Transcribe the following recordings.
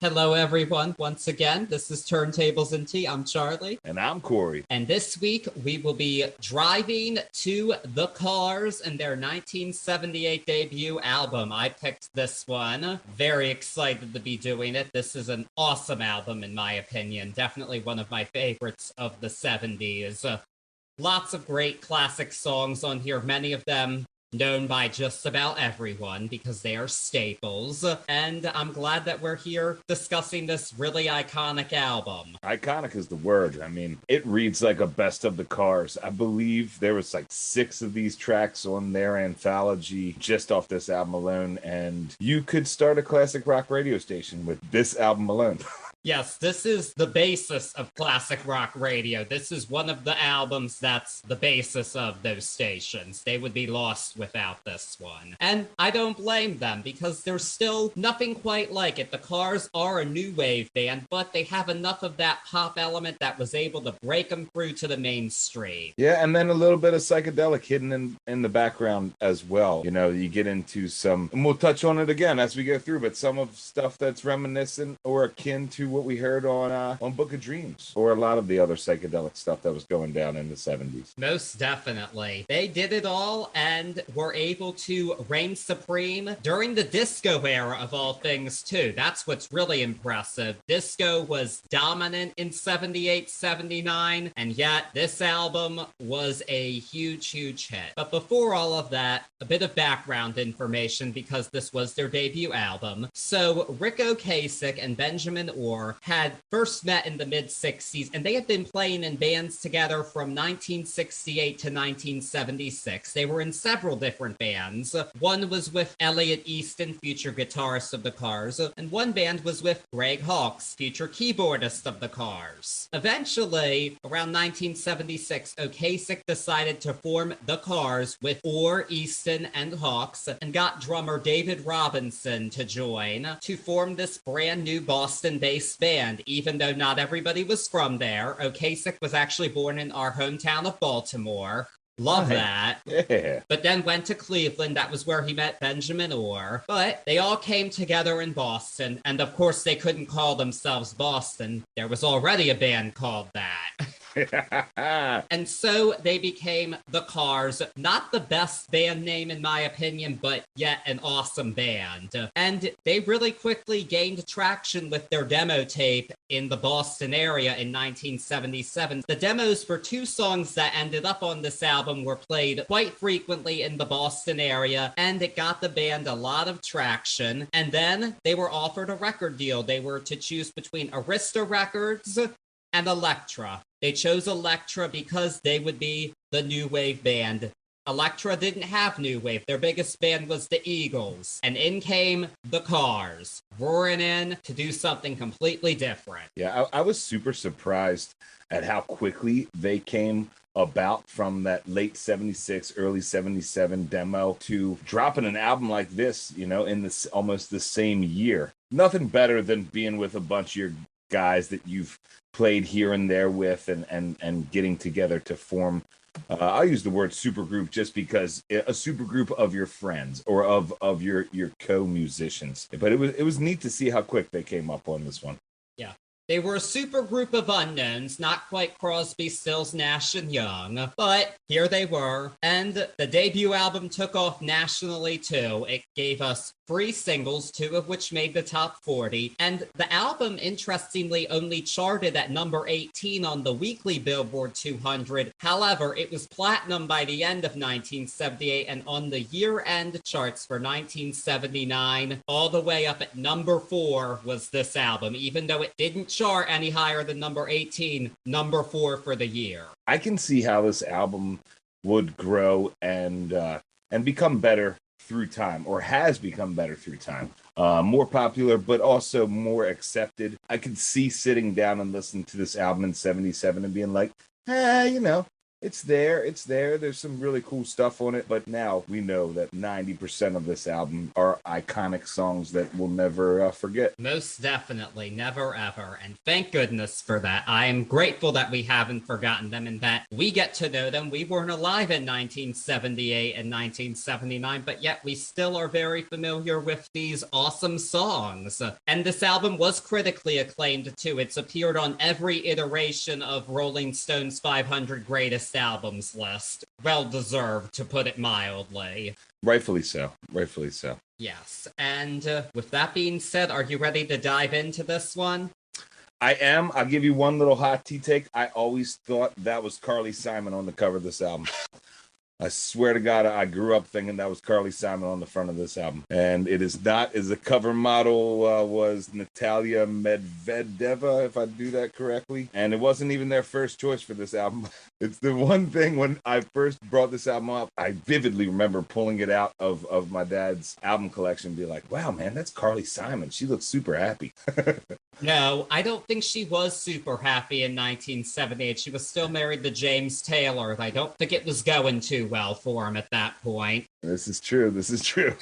Hello, everyone. Once again, this is Turntables and Tea. I'm Charlie. And I'm Cory. And this week, we will be driving to The Cars and their 1978 debut album. I picked this one. Very excited to be doing it. This is an awesome album, in my opinion. Definitely one of my favorites of the 70s. Lots of great classic songs on here, many of them known by just about everyone because they are staples. And I'm glad that we're here discussing this really iconic album. Iconic is the word. I mean, it reads like a best of the Cars. I believe there was like 6 of these tracks on their anthology just off this album alone. And you could start a classic rock radio station with this album alone. Yes, this is the basis of classic rock radio. This is one of the albums that's the basis of those stations. They would be lost without this one. And I don't blame them because there's still nothing quite like it. The Cars are a new wave band, but they have enough of that pop element that was able to break them through to the mainstream. Yeah, and then a little bit of psychedelic hidden in the background as well. You know, you get into some, and we'll touch on it again as we go through, but some of stuff that's reminiscent or akin to what we heard on Book of Dreams, or a lot of the other psychedelic stuff that was going down in the 70s. Most definitely. They did it all and were able to reign supreme during the disco era of all things, too. That's what's really impressive. Disco was dominant in 78, 79, and yet this album was a huge, huge hit. But before all of that, a bit of background information because this was their debut album. So Rick Ocasek and Benjamin Orr had first met in the mid-60s, and they had been playing in bands together from 1968 to 1976. They were in several different bands. One was with Elliot Easton, future guitarist of the Cars, and one band was with Greg Hawkes, future keyboardist of the Cars. Eventually, around 1976, Ocasek decided to form the Cars with Orr, Easton, and Hawkes, and got drummer David Robinson to join to form this brand new Boston-based band. Even though not everybody was from there, Ocasek was actually born in our hometown of Baltimore. Love that. Yeah. But then went to Cleveland. That was where he met Benjamin Orr. But they all came together in Boston. And of course, they couldn't call themselves Boston. There was already a band called that. And so they became the Cars. Not the best band name in my opinion, but yet an awesome band. And they really quickly gained traction with their demo tape in the Boston area in 1977. The demos for 2 songs that ended up on this album were played quite frequently in the Boston area, and it got the band a lot of traction. And then they were offered a record deal. They were to choose between Arista Records and Elektra. They chose Elektra because they would be the new wave band. Elektra didn't have new wave. Their biggest band was the Eagles. And in came the Cars, roaring in to do something completely different. Yeah, I was super surprised at how quickly they came about from that late 76, early 77 demo to dropping an album like this, you know, in this almost the same year. Nothing better than being with a bunch of your guys that you've played here and there with and getting together to form I'll use the word supergroup just because a supergroup of your friends or of your co-musicians. But it was neat to see how quick they came up on this one. Yeah. They were a super group of unknowns, not quite Crosby, Stills, Nash, and Young, but here they were. And the debut album took off nationally, too. It gave us 3 singles, 2 of which made the top 40. And the album, interestingly, only charted at number 18 on the weekly Billboard 200. However, it was platinum by the end of 1978 and on the year-end charts for 1979. All the way up at number 4 was this album, even though it didn't chart any higher than number 18, number 4 for the year. I can see how this album would grow and become better through time, or has become better through time. More popular, but also more accepted. I could see sitting down and listening to this album in 77 and being like, you know, It's there. It's there. There's some really cool stuff on it. But now we know that 90% of this album are iconic songs that we'll never forget. Most definitely, never ever. And thank goodness for that. I am grateful that we haven't forgotten them and that we get to know them. We weren't alive in 1978 and 1979, but yet we still are very familiar with these awesome songs. And this album was critically acclaimed too. It's appeared on every iteration of Rolling Stone's 500 Greatest Albums list. Well deserved, to put it mildly. Rightfully so. Rightfully so. Yes. And with that being said, are you ready to dive into this one? I am. I'll give you one little hot tea take. I always thought that was Carly Simon on the cover of this album. I swear to God, I grew up thinking that was Carly Simon on the front of this album. And it is not, as the cover model was Natalia Medvedeva, if I do that correctly. And it wasn't even their first choice for this album. It's the one thing when I first brought this album up, I vividly remember pulling it out of my dad's album collection and be like, wow, man, that's Carly Simon. She looks super happy. No, I don't think she was super happy in 1978. She was still married to James Taylor. I don't think it was going too well for him at that point. This is true. This is true.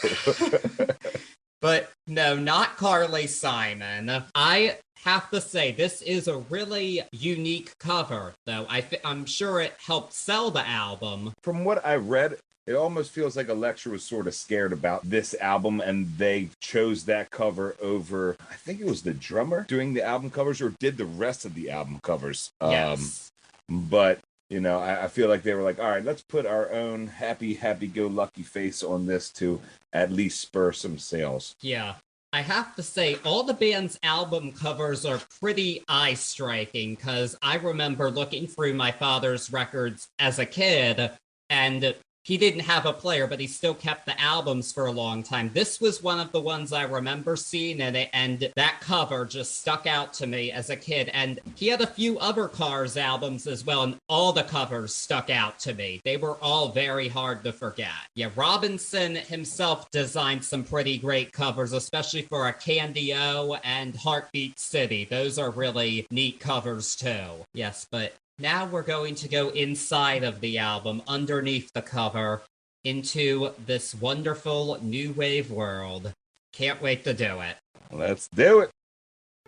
But no, not Carly Simon. I have to say, this is a really unique cover, though. I'm sure it helped sell the album. From what I read, it almost feels like Elektra was sort of scared about this album, and they chose that cover over, I think it was the drummer doing the album covers, or did the rest of the album covers. Yes. But, you know, I feel like they were like, all right, let's put our own happy-go-lucky face on this to at least spur some sales. Yeah. I have to say, all the band's album covers are pretty eye-striking, because I remember looking through my father's records as a kid, and he didn't have a player, but he still kept the albums for a long time. This was one of the ones I remember seeing in it, and that cover just stuck out to me as a kid. And he had a few other Cars albums as well, and all the covers stuck out to me. They were all very hard to forget. Yeah, Robinson himself designed some pretty great covers, especially for a Candy O and Heartbeat City. Those are really neat covers too. Yes, but now we're going to go inside of the album, underneath the cover, into this wonderful new wave world. Can't wait to do it. Let's do it.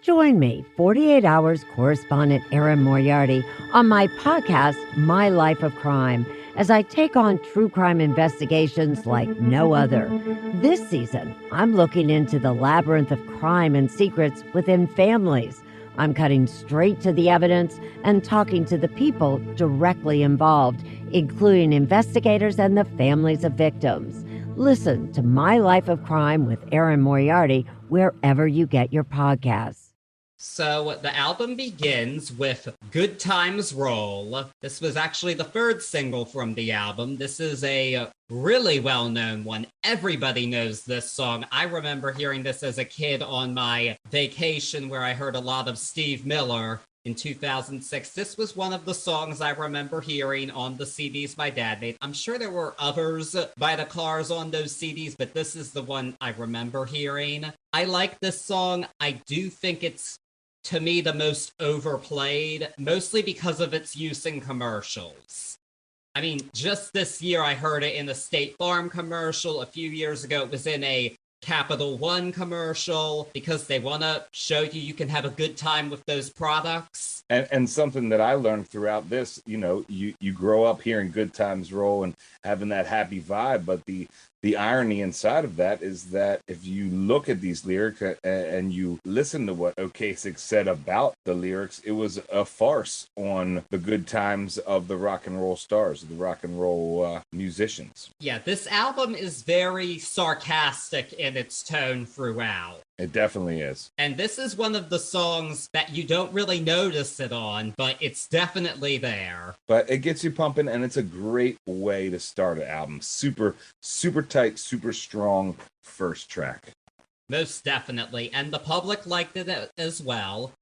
Join me, 48 Hours correspondent Erin Moriarty, on my podcast, My Life of Crime, as I take on true crime investigations like no other. This season, I'm looking into the labyrinth of crime and secrets within families. I'm cutting straight to the evidence and talking to the people directly involved, including investigators and the families of victims. Listen to My Life of Crime with Erin Moriarty wherever you get your podcasts. So the album begins with Good Times Roll. This was actually the third single from the album. This is a really well-known one. Everybody knows this song. I remember hearing this as a kid on my vacation where I heard a lot of Steve Miller in 2006. This was one of the songs I remember hearing on the CDs my dad made. I'm sure there were others by the Cars on those CDs, but this is the one I remember hearing. I like this song. I do think it's, to me, the most overplayed, mostly because of its use in commercials. I mean, just this year I heard it in a State Farm commercial. A few years ago it was in a Capital One commercial, because they want to show you can have a good time with those products. And something that I learned throughout this, you know, you grow up hearing Good Times Roll and having that happy vibe, but the irony inside of that is that if you look at these lyrics and you listen to what Ocasek said about the lyrics, it was a farce on the good times of the rock and roll stars, the rock and roll musicians. Yeah, this album is very sarcastic in its tone throughout. It definitely is. And this is one of the songs that you don't really notice it on, but it's definitely there. But it gets you pumping, and it's a great way to start an album. Super, super tight, super strong first track. Most definitely. And the public liked it as well.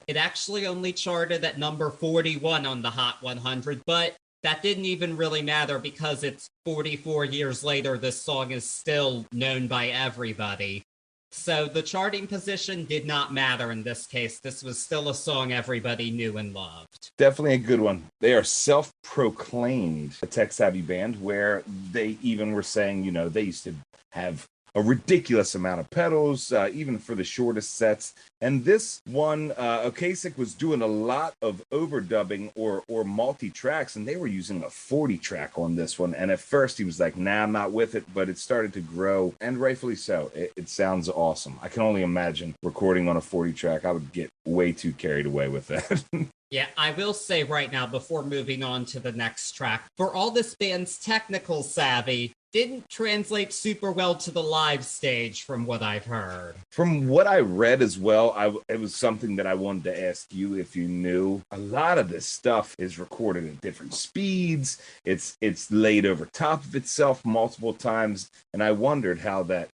It actually only charted at number 41 on the Hot 100, but that didn't even really matter because it's 44 years later, this song is still known by everybody. So the charting position did not matter in this case. This was still a song everybody knew and loved. Definitely a good one. They are self-proclaimed a tech-savvy band where they even were saying, you know, they used to have a ridiculous amount of pedals, even for the shortest sets. And this one, Ocasek was doing a lot of overdubbing or multi-tracks, and they were using a 40 track on this one. And at first he was like, nah, I'm not with it, but it started to grow, and rightfully so. It sounds awesome. I can only imagine recording on a 40 track. I would get way too carried away with that. Yeah, I will say right now, before moving on to the next track, for all this band's technical savvy, didn't translate super well to the live stage from what I've heard. From what I read as well, it was something that I wanted to ask you if you knew. A lot of this stuff is recorded at different speeds. It's laid over top of itself multiple times, and I wondered how that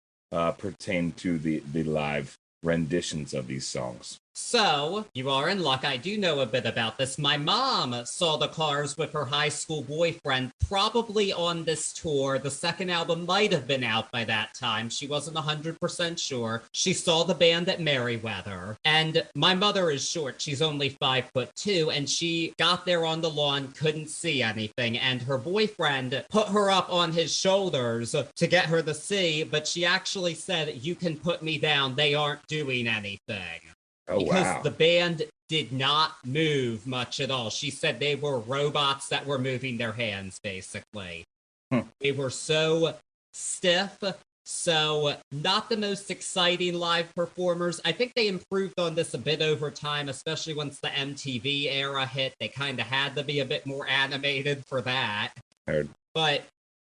pertained to the live renditions of these songs. So, you are in luck. I do know a bit about this. My mom saw the Cars with her high school boyfriend, probably on this tour. The second album might have been out by that time. She wasn't 100% sure. She saw the band at Merriweather. And my mother is short. She's only 5'2", and she got there on the lawn, couldn't see anything. And her boyfriend put her up on his shoulders to get her to see, but she actually said, "You can put me down. They aren't doing anything." Oh, because wow. the band did not move much at all. She said they were robots that were moving their hands, basically. They were so stiff, so not the most exciting live performers. I think they improved on this a bit over time, especially once the MTV era hit. They kind of had to be a bit more animated for that. Heard. But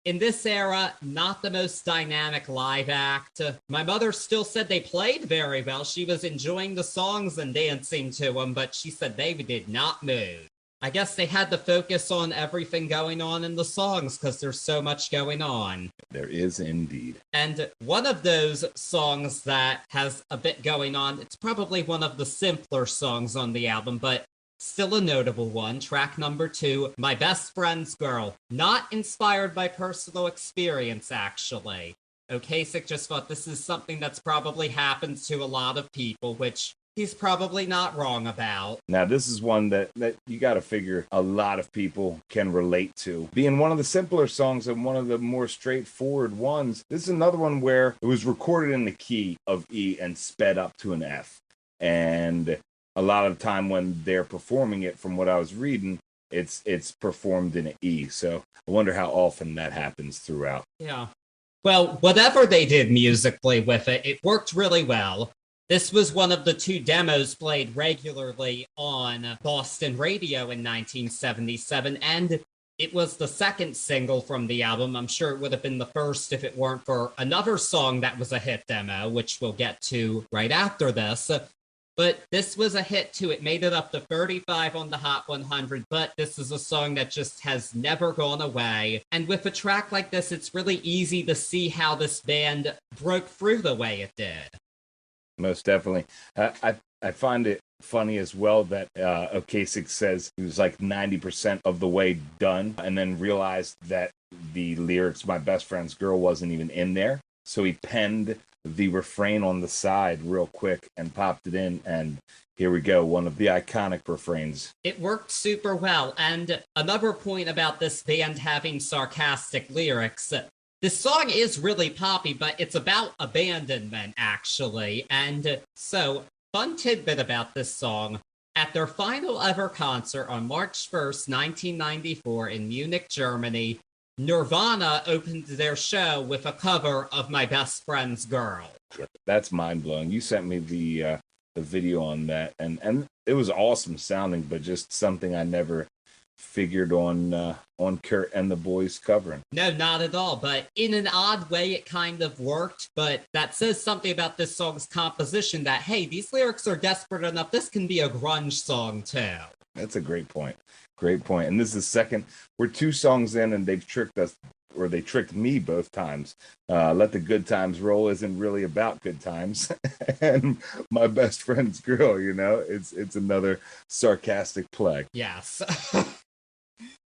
in this era, not the most dynamic live act. My mother still said they played very well. She was enjoying the songs and dancing to them, but she said they did not move. I guess they had to focus on everything going on in the songs because there's so much going on. There is indeed. And one of those songs that has a bit going on, it's probably one of the simpler songs on the album, but still a notable one, track number 2, My Best Friend's Girl. Not inspired by personal experience, actually. Ocasek just thought this is something that's probably happened to a lot of people, which he's probably not wrong about. Now, this is one that you got to figure a lot of people can relate to. Being one of the simpler songs and one of the more straightforward ones, this is another one where it was recorded in the key of E and sped up to an F. And a lot of the time when they're performing it, from what I was reading, it's performed in an E. So I wonder how often that happens throughout. Yeah. Well, whatever they did musically with it, it worked really well. This was one of the 2 demos played regularly on Boston radio in 1977, and it was the second single from the album. I'm sure it would have been the first if it weren't for another song that was a hit demo, which we'll get to right after this. But this was a hit too. It made it up to 35 on the Hot 100, but this is a song that just has never gone away. And with a track like this, it's really easy to see how this band broke through the way it did. Most definitely. I find it funny as well that Ocasek says he was like 90% of the way done and then realized that the lyrics, My Best Friend's Girl, wasn't even in there. So he penned the refrain on the side real quick and popped it in, and here we go, one of the iconic refrains. It worked super well, and another point about this band having sarcastic lyrics, this song is really poppy, but it's about abandonment, actually, and so, fun tidbit about this song, at their final ever concert on March 1st, 1994 in Munich, Germany, Nirvana opened their show with a cover of My Best Friend's Girl. That's mind-blowing. You sent me the video on that, and it was awesome sounding, but just something I never figured on Kurt and the boys covering. No, not at all, but in an odd way it kind of worked, but that says something about this song's composition that, hey, these lyrics are desperate enough, this can be a grunge song too. That's a great point. Great point. And this is second. We're 2 songs in, and they've tricked us, or they tricked me both times. Let the Good Times Roll isn't really about good times. And My Best Friend's Girl, you know, it's another sarcastic play. Yes.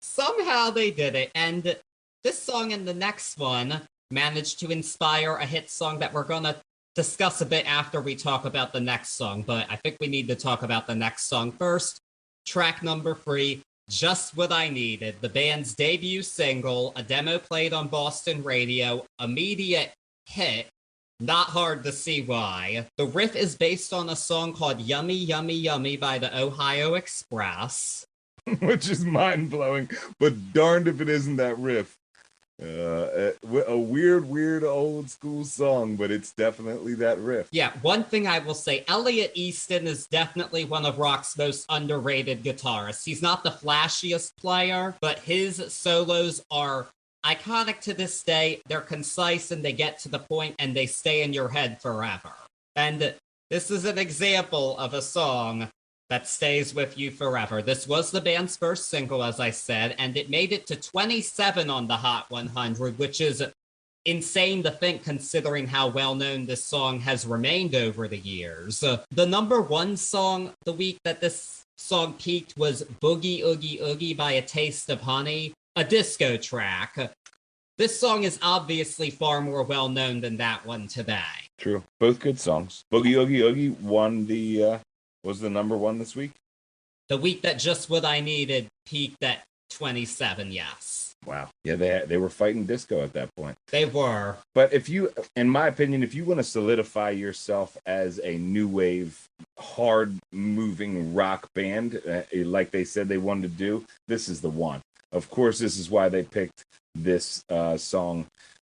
Somehow they did it. And this song and the next one managed to inspire a hit song that we're going to discuss a bit after we talk about the next song, but I think we need to talk about the next song first. Track number 3, Just What I Needed, the band's debut single, a demo played on Boston radio, immediate hit. Not hard to see why. The riff is based on a song called Yummy Yummy Yummy by the Ohio Express. Which is mind-blowing, but darned if it isn't that riff. A weird old school song, but it's definitely that riff. Yeah, one thing I will say, Elliot Easton is definitely one of rock's most underrated guitarists. He's not the flashiest player, but his solos are iconic to this day. They're concise and they get to the point and they stay in your head forever. And this is an example of a song that stays with you forever. This was the band's first single, as I said, and it made it to 27 on the Hot 100, which is insane to think considering how well-known this song has remained over the years. The number 1 song the week that this song peaked was Boogie Oogie Oogie by A Taste of Honey, a disco track. This song is obviously far more well-known than that one today. True. Both good songs. Boogie Oogie Oogie won was the number 1 this week? The week that Just What I Needed peaked at 27, yes. Wow. Yeah, they were fighting disco at that point. They were. But in my opinion, if you want to solidify yourself as a new wave, hard-moving rock band, like they said they wanted to do, this is the one. Of course, this is why they picked this song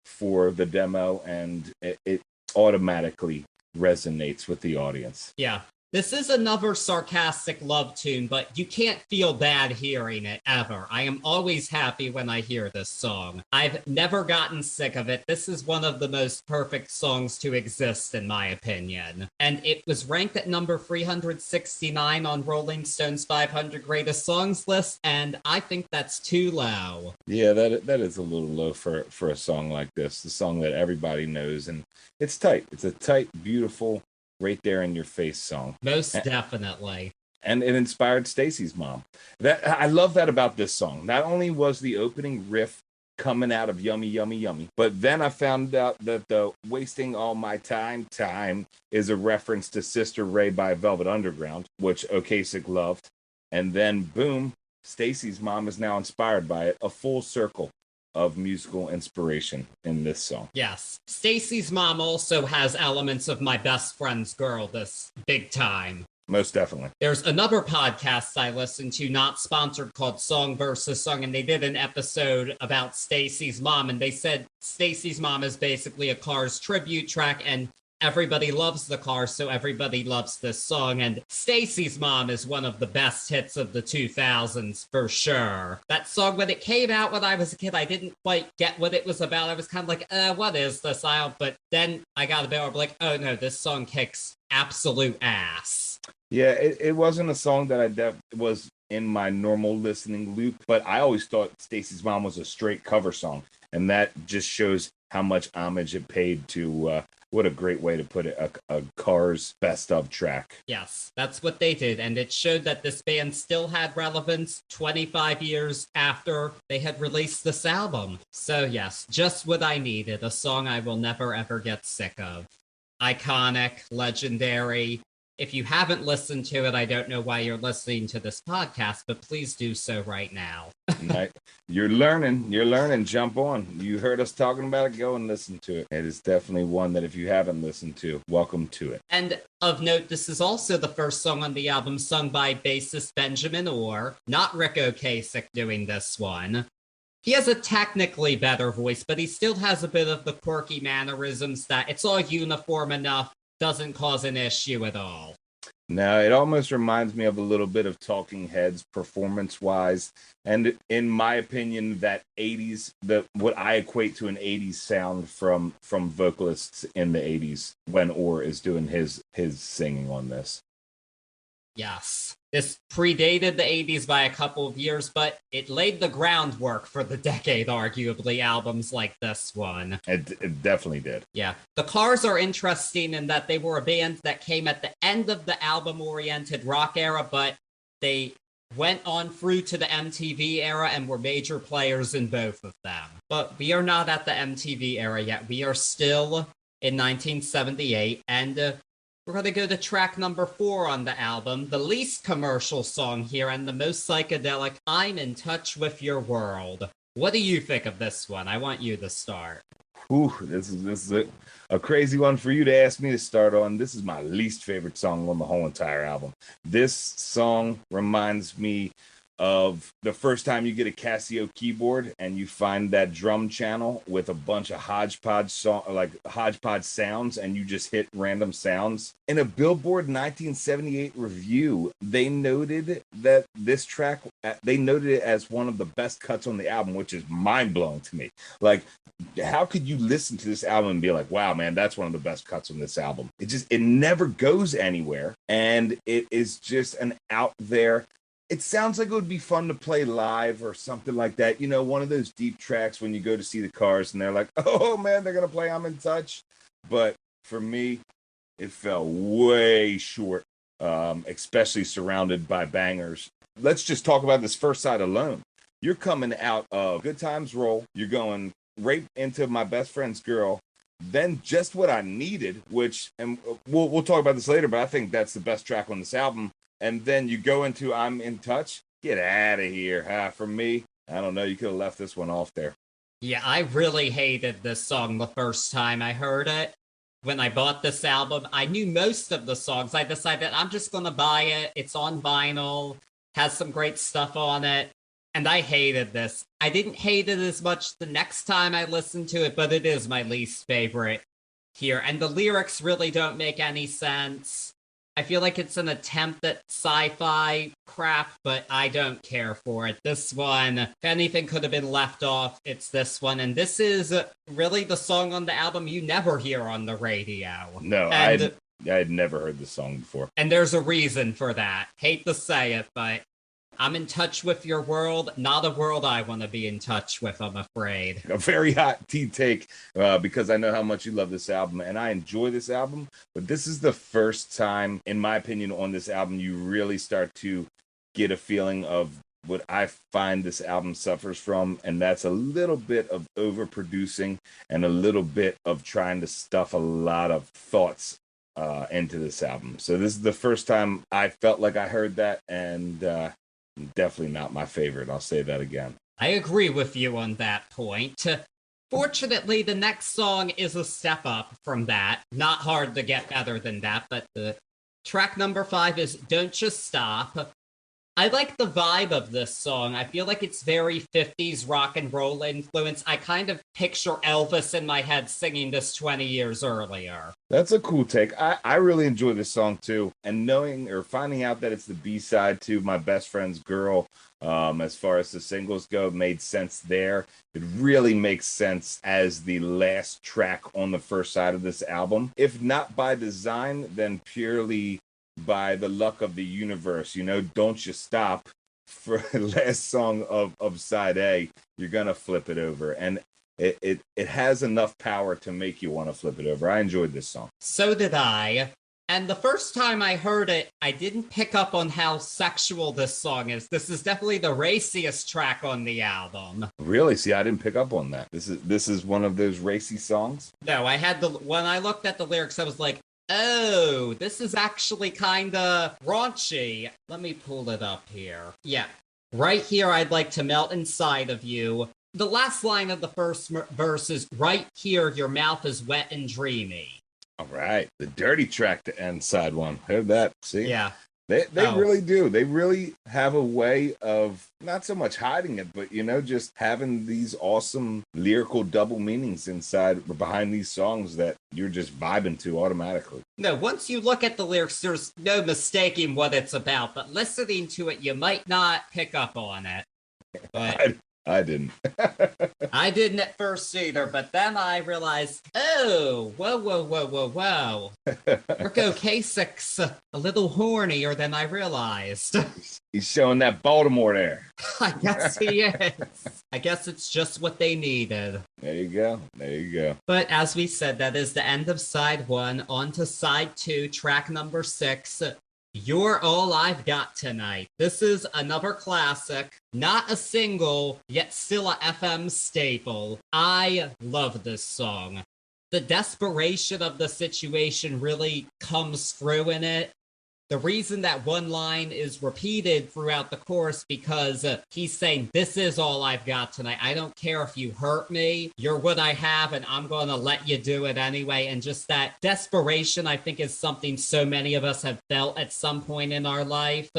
for the demo, and it automatically resonates with the audience. Yeah. This is another sarcastic love tune, but you can't feel bad hearing it, ever. I am always happy when I hear this song. I've never gotten sick of it. This is one of the most perfect songs to exist, in my opinion. And it was ranked at number 369 on Rolling Stone's 500 Greatest Songs list, and I think that's too low. Yeah, that is a little low for a song like this, the song that everybody knows, and it's tight. It's a tight, beautiful, right there in your face song. Most definitely. And it inspired Stacy's mom. I love that about this song. Not only was the opening riff coming out of Yummy Yummy Yummy, but then I found out that the Wasting All My Time is a reference to Sister Ray by Velvet Underground, which Ocasek loved. And then boom, Stacy's mom is now inspired by it. A full circle of musical inspiration in this song. Yes. Stacy's mom also has elements of My Best Friend's Girl, this big time. Most definitely. There's another podcast I listen to, not sponsored, called Song versus Song, and they did an episode about Stacy's mom, and they said Stacy's mom is basically a Cars tribute track, and everybody loves the Cars, so everybody loves this song, and Stacy's mom is one of the best hits of the 2000s, for sure. That song, when it came out when I was a kid, I didn't quite get what it was about. I was kind of like, what is this? But then I got a bit more like, oh no, this song kicks absolute ass. Yeah, it wasn't a song that was in my normal listening loop, but I always thought Stacy's Mom was a straight cover song, and that just shows how much homage it paid to what a great way to put it, a Cars best of track. Yes, that's what they did, and it showed that this band still had relevance 25 years after they had released this album. So yes, Just What I Needed, a song I will never ever get sick of. Iconic, legendary. If you haven't listened to it, I don't know why you're listening to this podcast, but please do so right now. Right. You're learning, jump on. You heard us talking about it, go and listen to it. It is definitely one that if you haven't listened to, welcome to it. And of note, this is also the first song on the album sung by bassist Benjamin Orr, not Rick Ocasek doing this one. He has a technically better voice, but he still has a bit of the quirky mannerisms that it's all uniform enough, doesn't cause an issue at all. Now, it almost reminds me of a little bit of Talking Heads performance-wise, and in my opinion, that 80s, what I equate to an 80s sound from vocalists in the 80s when Orr is doing his singing on this. Yes. This predated the 80s by a couple of years, but it laid the groundwork for the decade, arguably, albums like this one. It definitely did. Yeah. The Cars are interesting in that they were a band that came at the end of the album-oriented rock era, but they went on through to the MTV era and were major players in both of them. But we are not at the MTV era yet. We are still in 1978. And we're going to go to track number 4 on the album, the least commercial song here and the most psychedelic, I'm in Touch with Your World. What do you think of this one? I want you to start. Ooh, this is a crazy one for you to ask me to start on. This is my least favorite song on the whole entire album. This song reminds me of the first time you get a Casio keyboard and you find that drum channel with a bunch of hodgepodge sounds, and you just hit random sounds. In a Billboard 1978 review, they noted that this track, they noted it as one of the best cuts on the album, which is mind-blowing to me. Like, how could you listen to this album and be like, wow, man, that's one of the best cuts on this album? It never goes anywhere, and it is just an out there. It sounds like it would be fun to play live or something like that. You know, one of those deep tracks when you go to see the Cars and they're like, oh man, they're going to play I'm in Touch. But for me, it fell way short, especially surrounded by bangers. Let's just talk about this first side alone. You're coming out of Good Times Roll. You're going right into My Best Friend's Girl. Then Just What I Needed, which, and we'll talk about this later, but I think that's the best track on this album. And then you go into I'm in Touch. Get out of here. For me, I don't know. You could have left this one off there. Yeah, I really hated this song the first time I heard it. When I bought this album, I knew most of the songs. I decided I'm just going to buy it. It's on vinyl, has some great stuff on it. And I hated this. I didn't hate it as much the next time I listened to it, but it is my least favorite here. And the lyrics really don't make any sense. I feel like it's an attempt at sci-fi crap, but I don't care for it. This one, if anything could have been left off, it's this one. And this is really the song on the album you never hear on the radio. No, I had never heard this song before. And there's a reason for that. Hate to say it, but I'm in touch with your world, not a world I want to be in touch with, I'm afraid. A very hot tea take, because I know how much you love this album, and I enjoy this album, but this is the first time, in my opinion, on this album, you really start to get a feeling of what I find this album suffers from, and that's a little bit of overproducing and a little bit of trying to stuff a lot of thoughts into this album. So this is the first time I felt like I heard that, and definitely not my favorite. I'll say that again. I agree with you on that point. Fortunately, the next song is a step up from that. Not hard to get better than that, but the track number 5 is Don't Just Stop. I like the vibe of this song. I feel like it's very 50s rock and roll influence. I kind of picture Elvis in my head singing this 20 years earlier. That's a cool take. I really enjoy this song too. And knowing or finding out that it's the B-side to My Best Friend's Girl, as far as the singles go, made sense there. It really makes sense as the last track on the first side of this album. If not by design, then purely by the luck of the universe. You know, Don't You Stop, for the last song of side A, you're gonna flip it over, and it has enough power to make you want to flip it over. I enjoyed this song. So did I. And the first time I heard it, I didn't pick up on how sexual this song is. This is definitely the raciest track on the album. Really? See, I didn't pick up on that. This is one of those racy songs? No, when I looked at the lyrics, I was like, oh, this is actually kind of raunchy. Let me pull it up here. Yeah. Right here, I'd like to melt inside of you. The last line of the first verse is, right here, your mouth is wet and dreamy. All right. The dirty track to end side one. Heard that. See? Yeah. They really do. They really have a way of not so much hiding it, but, you know, just having these awesome lyrical double meanings inside or behind these songs that you're just vibing to automatically. No, once you look at the lyrics, there's no mistaking what it's about, but listening to it, you might not pick up on it. But I didn't. I didn't at first either, but then I realized, oh, whoa. Rico Kasich a little hornier than I realized. He's showing that Baltimore there. I guess he is. I guess it's just what they needed. There you go. But as we said, that is the end of side 1. On to side 2, track number 6. You're All I've Got Tonight. This is another classic, not a single, yet still a FM staple. I love this song. The desperation of the situation really comes through in it. The reason that one line is repeated throughout the chorus because he's saying, this is all I've got tonight. I don't care if you hurt me. You're what I have, and I'm going to let you do it anyway. And just that desperation, I think, is something so many of us have felt at some point in our life.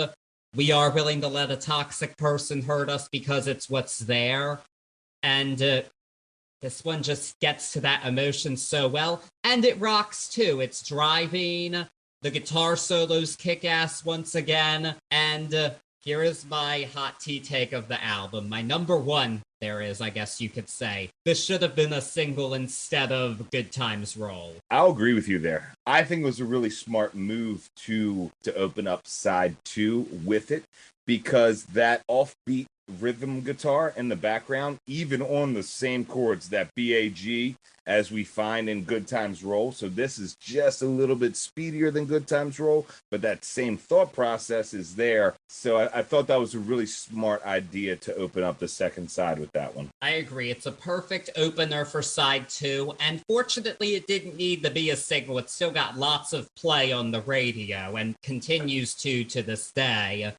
We are willing to let a toxic person hurt us because it's what's there. And this one just gets to that emotion so well. And it rocks, too. It's driving. The guitar solos kick ass once again. And here is my hot tea take of the album. My number one, there is, I guess you could say. This should have been a single instead of Good Times Roll. I'll agree with you there. I think it was a really smart move to open up side 2 with it, because that offbeat rhythm guitar in the background, even on the same chords, that BAG, as we find in Good Times Roll. So this is just a little bit speedier than Good Times Roll, but that same thought process is there. So I thought that was a really smart idea to open up the second side with that one. I agree. It's a perfect opener for side 2, and fortunately it didn't need to be a single. It still got lots of play on the radio and continues to this day.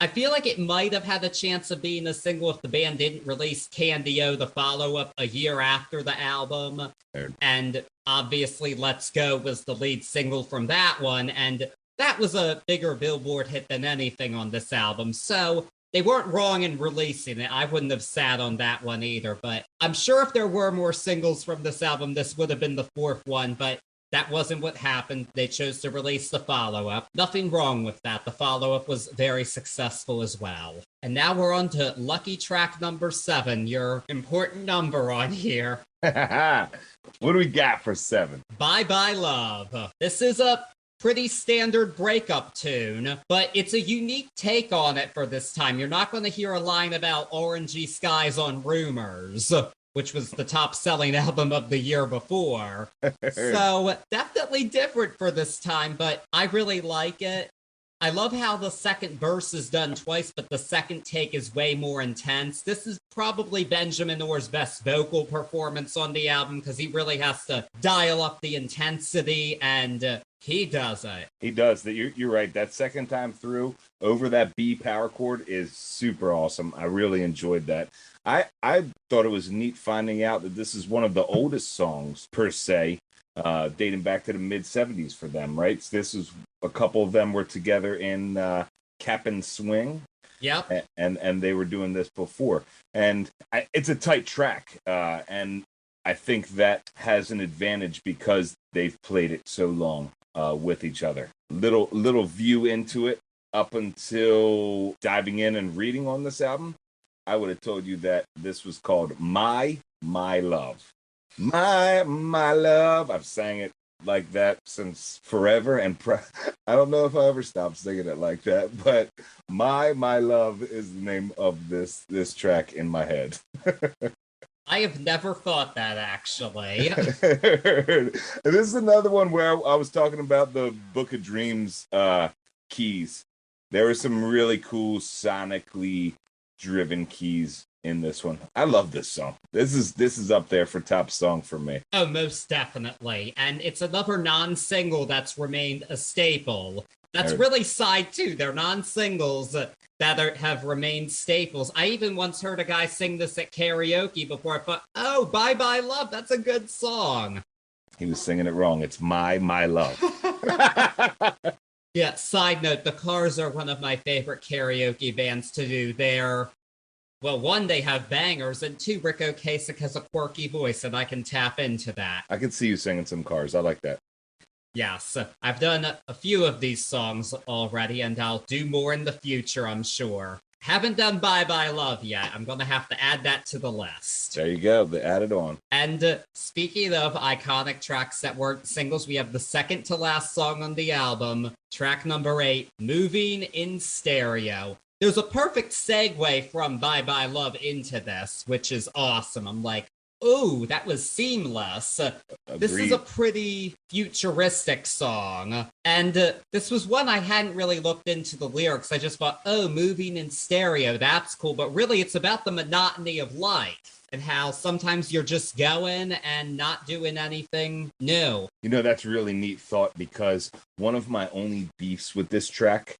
I feel like it might have had a chance of being a single if the band didn't release Candy-O, the follow-up, a year after the album. And obviously Let's Go was the lead single from that one, and that was a bigger Billboard hit than anything on this album. So they weren't wrong in releasing it. I wouldn't have sat on that one either, but I'm sure if there were more singles from this album, this would have been the fourth one, but that wasn't what happened. They chose to release the follow-up. Nothing wrong with that. The follow-up was very successful as well. And now we're on to lucky track number 7, your important number on here. What do we got for 7? Bye Bye Love. This is a pretty standard breakup tune, but it's a unique take on it for this time. You're not going to hear a line about orangey skies on Rumors, which was the top-selling album of the year before. So definitely different for this time, but I really like it. I love how the second verse is done twice, but the second take is way more intense. This is probably Benjamin Orr's best vocal performance on the album because he really has to dial up the intensity, and he does it. He does. You're right. That second time through over that B power chord is super awesome. I really enjoyed that. I thought it was neat finding out that this is one of the oldest songs, per se, dating back to the mid-'70s for them, right? So this is a couple of them were together in Cap and Swing. Yep. And they were doing this before. And it's a tight track. And I think that has an advantage because they've played it so long with each other. Little view into it up until diving in and reading on this album. I would have told you that this was called My Love. My Love. I've sang it like that since forever, and I don't know if I ever stopped singing it like that, but My Love is the name of this track in my head. I have never thought that, actually. And this is another one where I was talking about the Book of Dreams keys. There were some really cool sonically driven keys in this one. I love this song. This is up there for top song for me. Oh, most definitely. And it's another non-single that's remained a staple. That's really side 2. They're non-singles that have remained staples. I even once heard a guy sing this at karaoke before I thought, oh, Bye Bye Love, that's a good song. He was singing it wrong. It's My Love. Yeah, side note, the Cars are one of my favorite karaoke bands to do. Well, 1, they have bangers, and 2, Rick Ocasek has a quirky voice, and I can tap into that. I can see you singing some Cars. I like that. Yes, I've done a few of these songs already, and I'll do more in the future, I'm sure. Haven't done Bye Bye Love yet. I'm going to have to add that to the list. There you go. Add it on. And speaking of iconic tracks that weren't singles, we have the second to last song on the album, track number 8, Moving in Stereo. There's a perfect segue from Bye Bye Love into this, which is awesome. I'm like, ooh, that was seamless. This is a pretty futuristic song. And this was one I hadn't really looked into the lyrics. I just thought, oh, moving in stereo, that's cool. But really, it's about the monotony of life. and how sometimes you're just going and not doing anything new. That's a really neat thought, because one of my only beefs with this track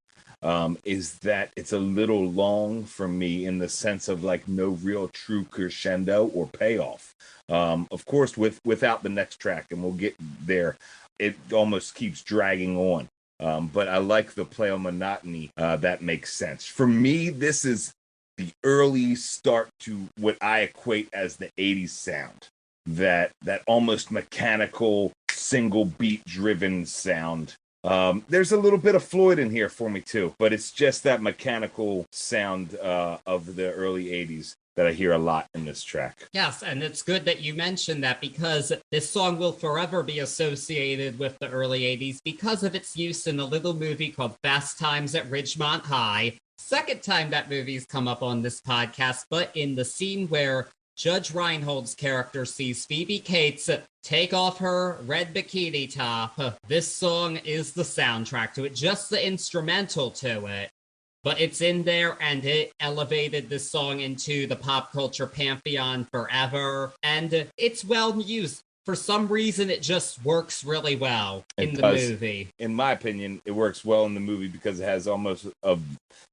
is that it's a little long for me, in the sense of like no real true crescendo or payoff. Of course, without the next track, and we'll get there, it almost keeps dragging on. But I like the play on monotony. That makes sense. For me, this is the early start to what I equate as the 80s sound. That almost mechanical, single beat driven sound. There's a little bit of Floyd in here for me too, but it's just that mechanical sound of the early 80s that I hear a lot in this track. Yes, and it's good that you mentioned that, because this song will forever be associated with the early 80s because of its use in a little movie called Fast Times at Ridgemont High. Second time that movie's come up on this podcast, but in the scene where Judge Reinhold's character sees Phoebe Cates take off her red bikini top, this song is the soundtrack to it, just the instrumental to it. But it's in there, and it elevated this song into the pop culture pantheon forever. And it's well used. For some reason, it just works really well in the movie. In my opinion, it works well in the movie because it has almost of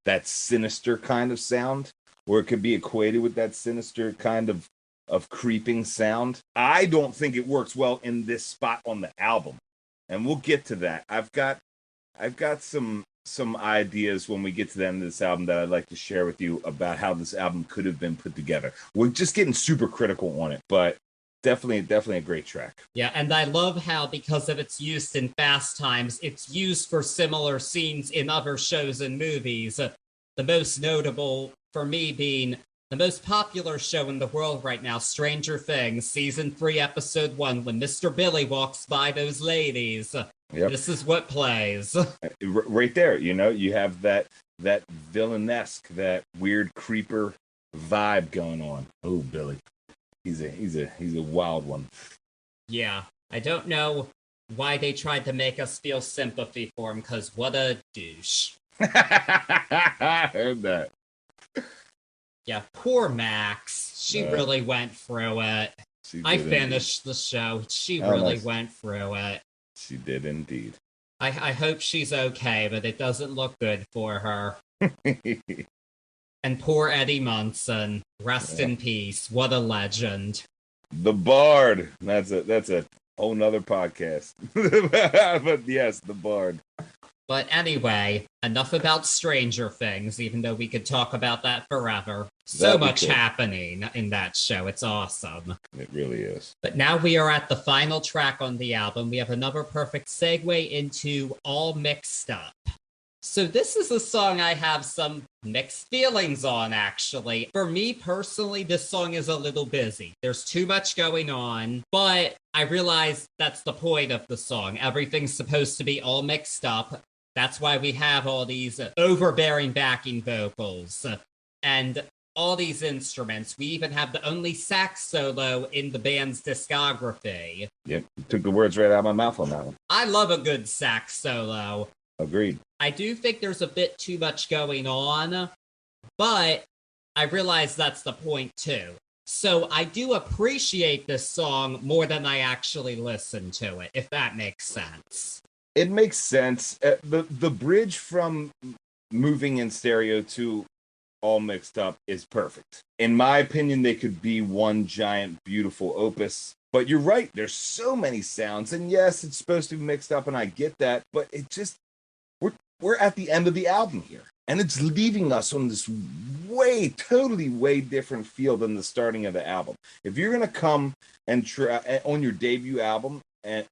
that sinister kind of sound, or it could be equated with that sinister kind of creeping sound. I don't think it works well in this spot on the album, and we'll get to that. I've got some ideas when we get to the end of this album that I'd like to share with you about how this album could have been put together. We're just getting super critical on it, but definitely a great track. Yeah, and I love how, because of its use in Fast Times, it's used for similar scenes in other shows and movies. The most notable for me being the most popular show in the world right now, Stranger Things, Season 3, Episode 1, when Mr. Billy walks by those ladies. Yep. This is what plays. Right there, you have that villainesque, that weird creeper vibe going on. Oh, Billy. He's a wild one. Yeah. I don't know why they tried to make us feel sympathy for him, because what a douche. I heard that. Yeah, poor Max. She really went through it. I finished the show. She really went through it. She did indeed. I hope she's okay, but it doesn't look good for her. And poor Eddie Munson. Rest in peace. What a legend. The Bard. That's a whole nother podcast. But yes, the Bard. But anyway, enough about Stranger Things, even though we could talk about that forever. So much happening in that show. It's awesome. It really is. But now we are at the final track on the album. We have another perfect segue into All Mixed Up. So this is a song I have some mixed feelings on, actually. For me personally, this song is a little busy. There's too much going on, but I realize that's the point of the song. Everything's supposed to be all mixed up. That's why we have all these overbearing backing vocals and all these instruments. We even have the only sax solo in the band's discography. Yep, you took the words right out of my mouth on that one. I love a good sax solo. Agreed. I do think there's a bit too much going on, but I realize that's the point too. So I do appreciate this song more than I actually listen to it, if that makes sense. It makes sense. The bridge from moving in stereo to All Mixed Up is perfect. In my opinion, they could be one giant, beautiful opus. But you're right, there's so many sounds. And yes, it's supposed to be mixed up, and I get that. But it just, we're at the end of the album here. And it's leaving us on this totally way different feel than the starting of the album. If you're going to come and try on your debut album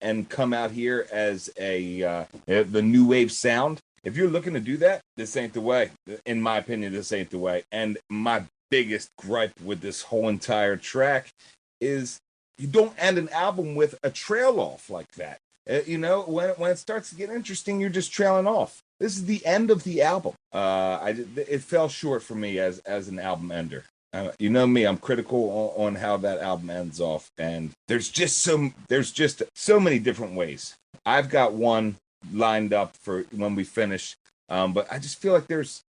and come out here as the new wave sound, if you're looking to do that, this ain't the way. In my opinion, this ain't the way. And my biggest gripe with this whole entire track is you don't end an album with a trail off like that. When it starts to get interesting, you're just trailing off. This is the end of the album. It fell short for me as an album ender. You know me, I'm critical on how that album ends off, and there's just so many different ways. I've got one lined up for when we finish, but I just feel like there's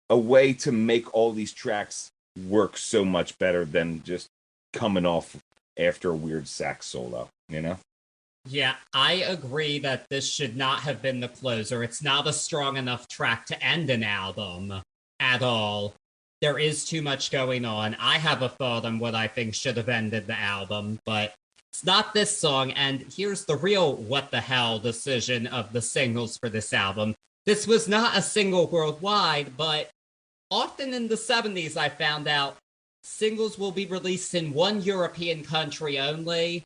a way to make all these tracks work so much better than just coming off after a weird sax solo, you know? Yeah, I agree that this should not have been the closer. It's not a strong enough track to end an album at all. There is too much going on. I have a thought on what I think should have ended the album, but it's not this song. And here's the real what the hell decision of the singles for this album. This was not a single worldwide, but often in the 70s, I found out singles will be released in one European country only.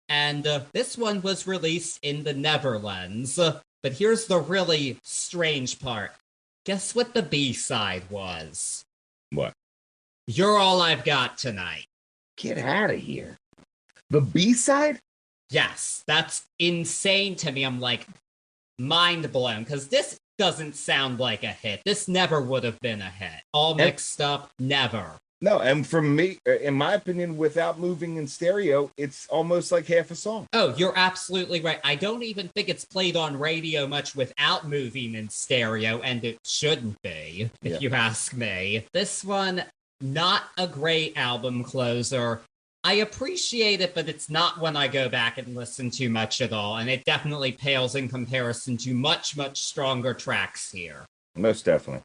And this one was released in the Netherlands. But here's the really strange part. Guess what the B-side was? What? You're All I've Got Tonight. Get out of here. The B-side? Yes, that's insane to me. I'm like, mind blown, because this doesn't sound like a hit. This never would have been a hit. All mixed up, never. No, and for me, in my opinion, without moving in stereo, it's almost like half a song. Oh, you're absolutely right. I don't even think it's played on radio much without moving in stereo, and it shouldn't be, if you ask me. This one, not a great album closer. I appreciate it, but it's not one I go back and listen to much at all, and it definitely pales in comparison to much, much stronger tracks here. Most definitely.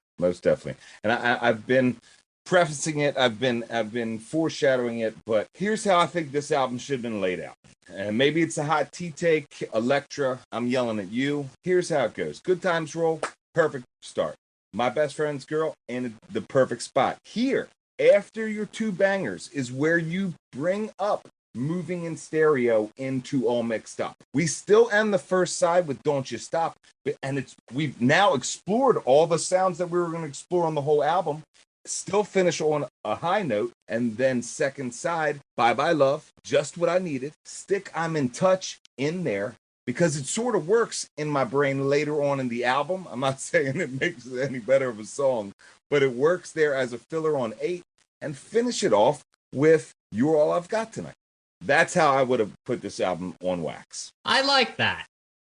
And I've been prefacing it, I've been foreshadowing it, but here's how I think this album should have been laid out. And maybe it's a hot tea take, Electra, I'm yelling at you. Here's how it goes. Good times roll, perfect start. My Best Friend's Girl in the perfect spot. Here, after your two bangers, is where you bring up moving in stereo into All Mixed Up. We still end the first side with Don't You Stop, and we've now explored all the sounds that we were going to explore on the whole album. Still finish on a high note, and then second side, Bye Bye Love, just what I needed. Stick I'm in Touch in there, because it sort of works in my brain later on in the album. I'm not saying it makes it any better of a song, but it works there as a filler on 8, and finish it off with You're All I've Got Tonight. That's how I would have put this album on wax. I like that.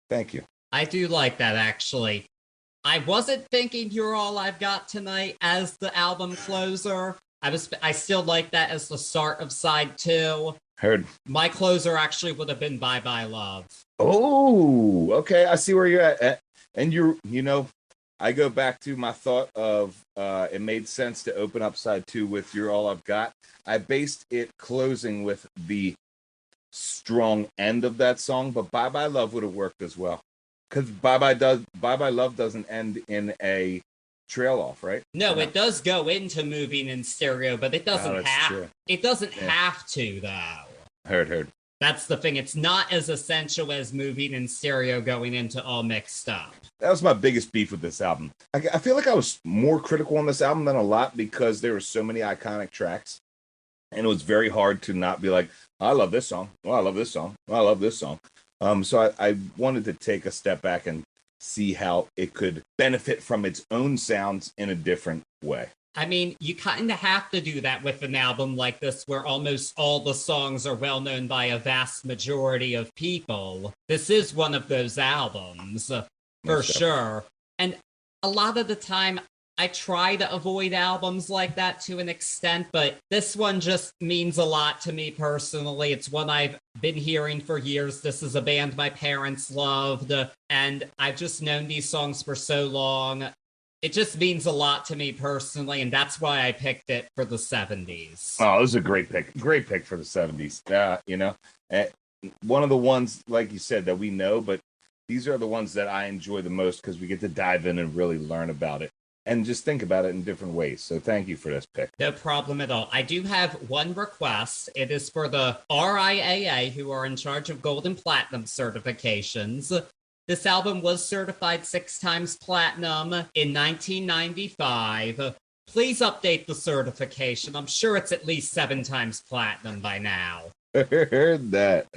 Thank you. I do like that, actually. I wasn't thinking You're All I've Got Tonight as the album closer. I still like that as the start of side 2. Heard. My closer actually would have been Bye Bye Love. Oh, okay. I see where you're at. And you know, I go back to my thought of it made sense to open up side 2 with You're All I've Got. I based it closing with the strong end of that song, but Bye Bye Love would have worked as well. Because Bye Bye Love doesn't end in a trail off, right? No, it does go into moving in stereo, but it doesn't have. It doesn't have to, though. Heard. That's the thing. It's not as essential as moving in stereo going into All Mixed Up. That was my biggest beef with this album. I feel like I was more critical on this album than a lot because there were so many iconic tracks, and it was very hard to not be like, oh, I love this song. Oh, I love this song. Oh, I love this song. So I wanted to take a step back and see how it could benefit from its own sounds in a different way. I mean, you kind of have to do that with an album like this where almost all the songs are well known by a vast majority of people. This is one of those albums, for sure. And a lot of the time, I try to avoid albums like that to an extent, but this one just means a lot to me personally. It's one I've been hearing for years. This is a band my parents loved, and I've just known these songs for so long. It just means a lot to me personally, and that's why I picked it for the 70s. Oh, this is a great pick. Great pick for the 70s. You know, one of the ones, like you said, that we know, but these are the ones that I enjoy the most because we get to dive in and really learn about it and just think about it in different ways. So thank you for this pick. No problem at all. I do have one request. It is for the RIAA, who are in charge of gold and platinum certifications. This album was certified 6 times platinum in 1995. Please update the certification. I'm sure it's at least 7 times platinum by now. Heard that.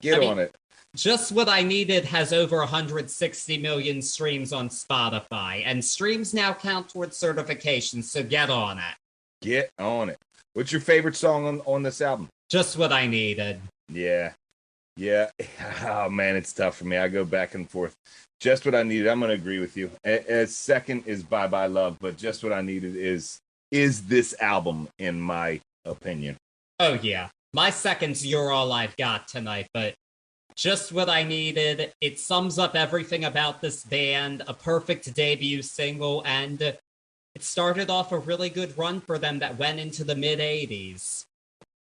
Get on it. Just What I Needed has over 160 million streams on Spotify, and streams now count towards certification, so get on it. Get on it. What's your favorite song on this album? Just What I Needed. Yeah. Oh, man, it's tough for me. I go back and forth. Just What I Needed, I'm going to agree with you. Second is Bye Bye Love, but Just What I Needed is this album, in my opinion. Oh, yeah. My second's You're All I've Got Tonight, but just what I needed. It sums up everything about this band, a perfect debut single, and it started off a really good run for them that went into the mid-'80s.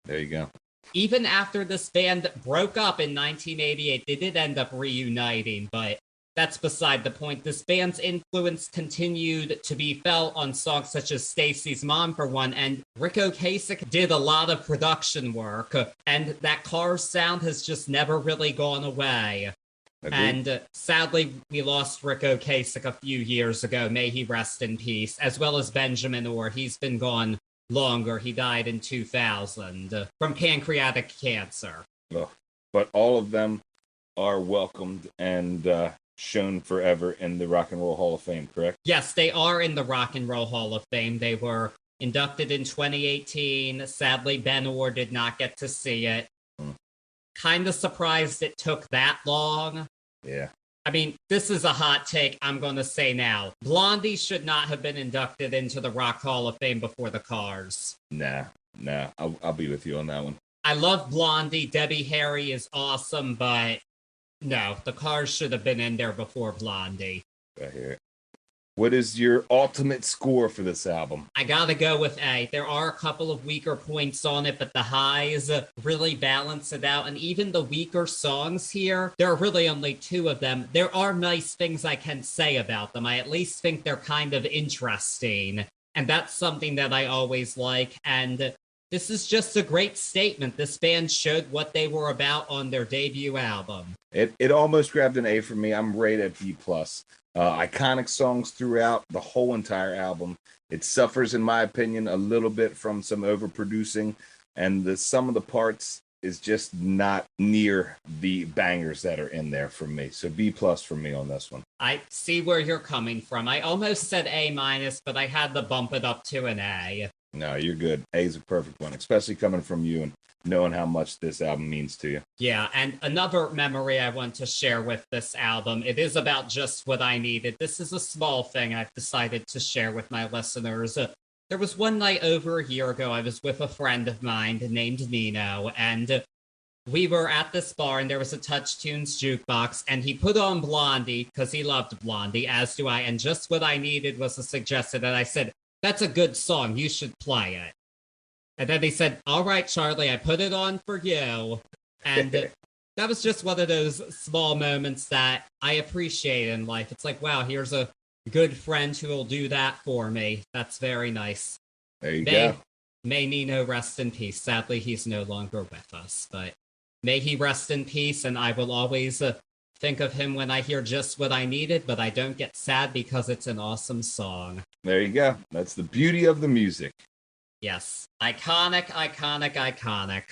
There you go. Even after this band broke up in 1988, they did end up reuniting, but that's beside the point. This band's influence continued to be felt on songs such as Stacy's Mom, for one, and Rick Ocasek did a lot of production work, and that Cars sound has just never really gone away. Agreed. And sadly, we lost Rick Ocasek a few years ago. May he rest in peace, as well as Benjamin Orr. He's been gone longer. He died in 2000 from pancreatic cancer. Oh, but all of them are welcomed and shown forever in the Rock and Roll Hall of Fame, correct? Yes, they are in the Rock and Roll Hall of Fame. They were inducted in 2018. Sadly, Ben Orr did not get to see it. Kind of surprised it took that long. Yeah. I mean, this is a hot take I'm going to say now. Blondie should not have been inducted into the Rock Hall of Fame before the Cars. Nah. I'll be with you on that one. I love Blondie. Debbie Harry is awesome, but no, the Cars should have been in there before Blondie. I hear it. What is your ultimate score for this album? I gotta go with A. There are a couple of weaker points on it, but the highs really balance it out. And even the weaker songs here, there are really only two of them. There are nice things I can say about them. I at least think they're kind of interesting. And that's something that I always like. And this is just a great statement. This band showed what they were about on their debut album. It almost grabbed an A for me. I'm right at B+. Iconic songs throughout the whole entire album. It suffers, in my opinion, a little bit from some overproducing, and the sum of the parts is just not near the bangers that are in there for me. So B+ for me on this one. I see where you're coming from. I almost said A-, but I had to bump it up to an A. No, you're good. A is a perfect one, especially coming from you and knowing how much this album means to you. Yeah, and another memory I want to share with this album, it is about just what I needed. This is a small thing I've decided to share with my listeners. There was one night over a year ago, I was with a friend of mine named Nino, and we were at this bar, and there was a Touch Tunes jukebox, and he put on Blondie, because he loved Blondie, as do I, and just what I needed was a suggestion, and I said, "That's a good song, you should play it." And then he said, "All right, Charlie, I put it on for you." And that was just one of those small moments that I appreciate in life. It's like, wow, here's a good friend who will do that for me. That's very nice. There you go. May Nino rest in peace. Sadly, he's no longer with us, but may he rest in peace, and I will always think of him when I hear just what I needed, but I don't get sad because it's an awesome song. There you go. That's the beauty of the music. Yes. Iconic, iconic, iconic.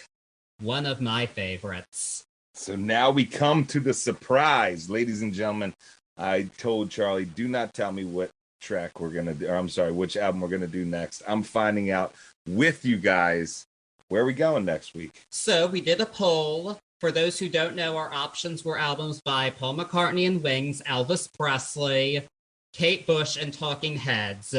One of my favorites. So now we come to the surprise, ladies and gentlemen. I told Charlie, do not tell me what track we're going to do, or I'm sorry, which album we're going to do next. I'm finding out with you guys. Where are we going next week? So we did a poll. For those who don't know, our options were albums by Paul McCartney and Wings, Elvis Presley, Kate Bush, and Talking Heads.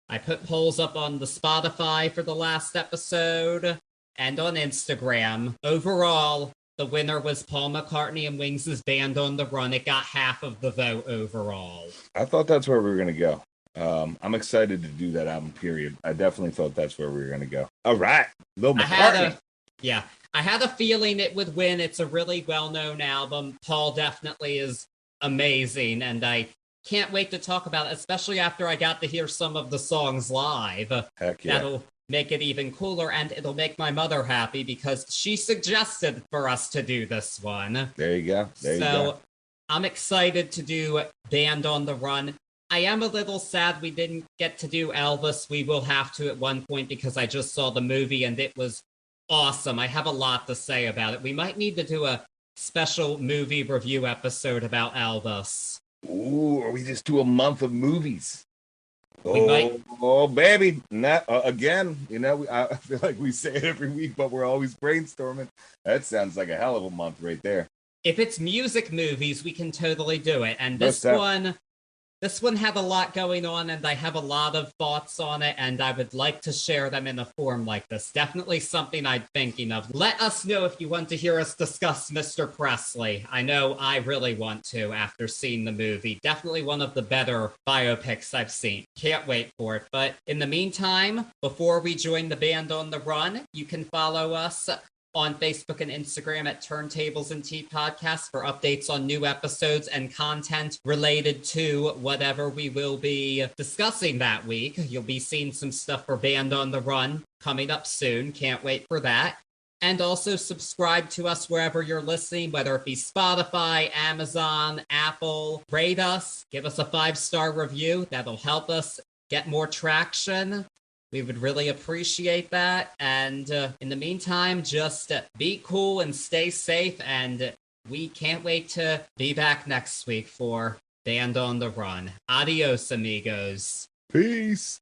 I put polls up on the Spotify for the last episode and on Instagram. Overall, the winner was Paul McCartney and Wings' Band on the Run. It got half of the vote overall. I thought that's where we were going to go. I'm excited to do that album, period. I definitely thought that's where we were going to go. All right. Lil McCartney. I had a feeling it would win. It's a really well-known album. Paul definitely is amazing, and I can't wait to talk about it, especially after I got to hear some of the songs live. Heck yeah. That'll make it even cooler, and it'll make my mother happy because she suggested for us to do this one. There you go. So I'm excited to do Band on the Run. I am a little sad we didn't get to do Elvis. We will have to at one point because I just saw the movie and it was awesome. I have a lot to say about it. We might need to do a special movie review episode about Elvis. Ooh, or we just do a month of movies. Might. Oh, baby. Again, I feel like we say it every week, but we're always brainstorming. That sounds like a hell of a month right there. If it's music movies, we can totally do it. And this one This one had a lot going on, and I have a lot of thoughts on it, and I would like to share them in a form like this. Definitely something I'm thinking of. Let us know if you want to hear us discuss Mr. Presley. I know I really want to after seeing the movie. Definitely one of the better biopics I've seen. Can't wait for it. But in the meantime, before we join the band on the run, you can follow us on Facebook and Instagram at Turntables and Tea Podcast for updates on new episodes and content related to whatever we will be discussing that week. You'll be seeing some stuff for Band on the Run coming up soon. Can't wait for that. And also subscribe to us wherever you're listening, whether it be Spotify, Amazon, Apple. Rate us, give us a 5-star review. That'll help us get more traction. We would really appreciate that. And in the meantime, just be cool and stay safe. And we can't wait to be back next week for Band on the Run. Adios, amigos. Peace.